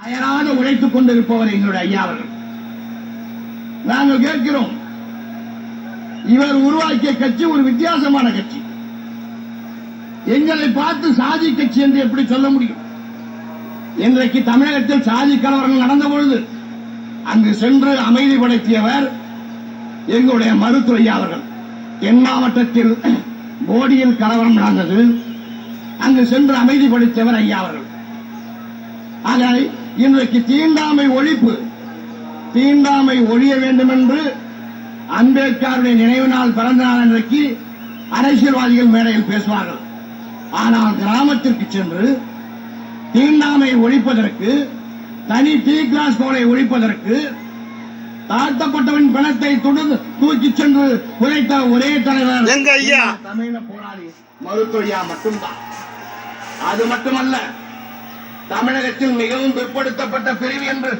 அயராத உழைத்துக் கொண்டிருப்பவர் எங்களுடைய ஐயா அவர்கள். நாங்கள் கேட்கிறோம், இவர் உருவாக்கிய கட்சி ஒரு வித்தியாசமான கட்சி. எங்களை பார்த்து சாதி கட்சி என்று எப்படி சொல்ல முடியும்? இன்றைக்கு தமிழகத்தில் சாதி கலவரங்கள் நடந்த பொழுது அங்கு சென்று அமைதி படைத்தியவர் எங்களுடைய மருத்துவ ஐயா அவர்கள். தென் மாவட்டத்தில் போடியில் கலவரம் நடந்தது, அங்கு சென்று அமைதி படைத்தவர் ஐயா அவர்கள். ஆனால் இன்றைக்கு தீண்டாமை ஒழிப்பு, தீண்டாமை ஒழிய வேண்டும் என்று அம்பேத்கருடைய நினைவு நாள், பிறந்த நாள் அன்றைக்கு அரசியல்வாதிகள் மேடையில் பேசுவார்கள். ஆனால் கிராமத்திற்கு சென்று தீண்டாமை ஒழிப்பதற்கு, தனி டீ கிளாஸ் கோலை ஒழிப்பதற்கு, தாழ்த்தப்பட்டவன் பணத்தை தூக்கி சென்று உழைத்த ஒரே தலைவர் எங்க ஐயா, தமிழ போராளி மருத்துவ ஐயா மட்டும்தான். அது மட்டுமல்ல, தமிழகத்தில் மிகவும் பிற்படுத்தப்பட்ட பிரிவு என்று